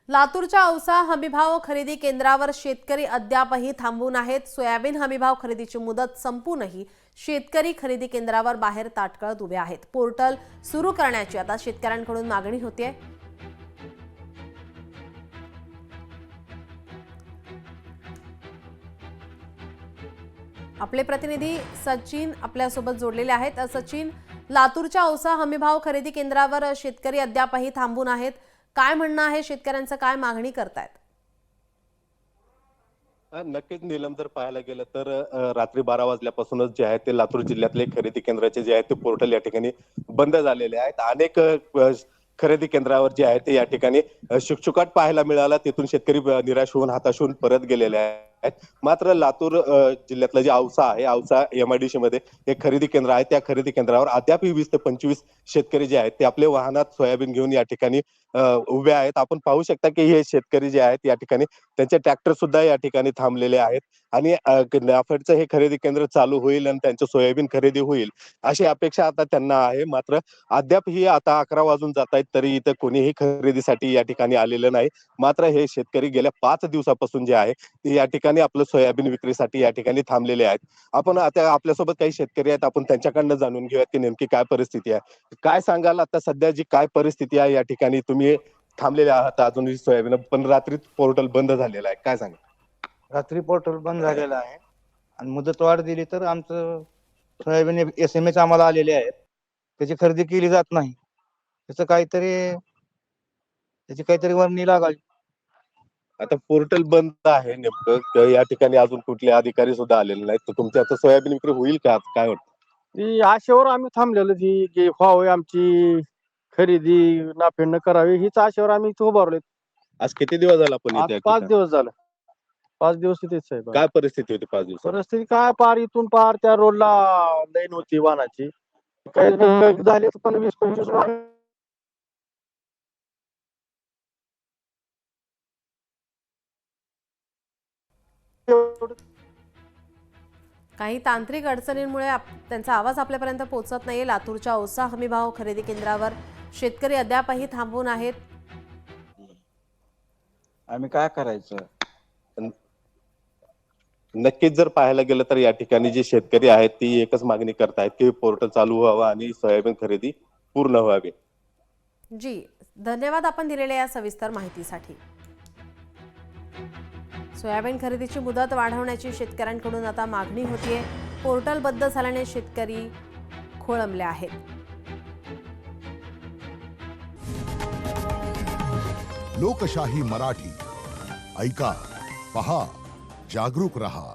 लातूरच्या औसा हमीभाव खरेदी केंद्रावर शेतकरी अद्यापही थांबून आहेत। सोयाबीन हमीभाव खरेदीची मुदत संपूनही शेतकरी खरेदी केंद्रावर बाहेर ताटकळत उभे आहेत। पोर्टल सुरू करण्याची आता शेतकऱ्यांकडून मागणी होते। आपले प्रतिनिधी सचिन आपल्यासोबत जोडलेले आहेत। सचिन, लातूरच्या औसा हमीभाव खरेदी केंद्रावर शेतकरी अद्यापही थांबून आहेत। काय म्हणणं आहे शेतकऱ्यांचं, काय मागणी करतायत? नक्कीच नीलम, जर पाहायला गेलं तर रात्री 12 वाजल्यापासूनच जे आहे ते लातूर जिल्ह्यातले खरेदी केंद्राचे जे आहे ते पोर्टल या ठिकाणी बंद झालेले आहेत। अनेक खरेदी केंद्रावर जे आहे ते या ठिकाणी शुकशुकाट पाहायला मिळाला। तिथून शेतकरी निराश होऊन हताश होऊन परत गेलेले आहेत। मात्र लातूर जिल्ह्यातलं जे औसा आहे, औसा एमआयडीसी मध्ये एक खरेदी केंद्र आहे। त्या खरेदी केंद्रावर अद्याप 20 ते 25 शेतकरी जे आहेत ते आपल्या वाहनात सोयाबीन घेऊन या ठिकाणी उभे आहेत। आपण पाहू शकता की हे शेतकरी जे आहेत या ठिकाणी त्यांचे ट्रॅक्टर सुद्धा या ठिकाणी थांबलेले आहेत आणि नाफेडचं हे खरेदी केंद्र चालू होईल आणि त्यांचं सोयाबीन खरेदी होईल अशी अपेक्षा आता त्यांना आहे। मात्र अद्याप ही आता 11 वाजून जात आहेत तरी इथं कोणीही खरेदीसाठी या ठिकाणी आलेलं नाही। मात्र हे शेतकरी गेल्या 5 दिवसापासून जे आहे ते या ठिकाणी आपलं सोयाबीन विक्रीसाठी या ठिकाणी थांबलेले आहेत। आपण आता आपल्यासोबत काही शेतकरी आहेत, आपण त्यांच्याकडनं जाणून घेऊयात की नेमकी काय परिस्थिती आहे। काय सांगाल आता सध्या जी काय परिस्थिती आहे, या ठिकाणी तुम्ही थांबलेले आहात अजूनही सोयाबीन, पण रात्री पोर्टल बंद झालेला आहे, काय सांगा? रात्री पोर्टल बंद झालेला आहे आणि मुदतवाढ दिली तर आमचं सोयाबीन SMS आम्हाला आलेले आहेत, त्याची खरेदी केली जात नाही। त्याची काहीतरी वर्णी लागावी। आता पोर्टल बंद आहे नेमकं, या ठिकाणी अजून कुठले अधिकारी सुद्धा आलेले नाहीत, तर तुमची आता सोयाबीन विक्री होईल का, काय वाटतं? ती आशेवर आम्ही थांबलेलो की व्हावी आमची खरेदी नाफेडनं करावी, हीच आशेवर आम्ही इथं उभारलोय। आज किती दिवस झाला आपण आज इथे? 5 दिवस झालं, 5 दिवस इथेच साहेब। काय परिस्थिती होती 5 दिवसात? परिस्थिती काय, पार इथून पार त्या रोडला लाईन होती वाहनाची, काही झाले पण 20-25 वाहन काही तांत्रिक अडचणींमुळे त्यांचा आवाज आपल्यापर्यंत पोहोचत नाहीये। लातूरच्या औसा हमीभाव खरेदी केंद्रावर शेतकरी अद्यापही थांबून आहेत। आम्ही काय करायचं? नक्कीच जर पाहायला गेलं तर या ठिकाणी जे शेतकरी आहेत ती एकच मागणी करतायत की पोर्टल चालू व्हावं आणि सोयाबीन खरेदी पूर्ण व्हावी। जी, धन्यवाद आपण दिलेल्या या सविस्तर माहितीसाठी। सोयाबीन खरेदीची मुदत वाढवण्याची शेतकऱ्यांकडून आता मागणी होतीये। पोर्टल बंद झाल्याने शेतकरी खोळंबले आहेत। लोकशाही मराठी ऐका, पहा, जागरूक रहा।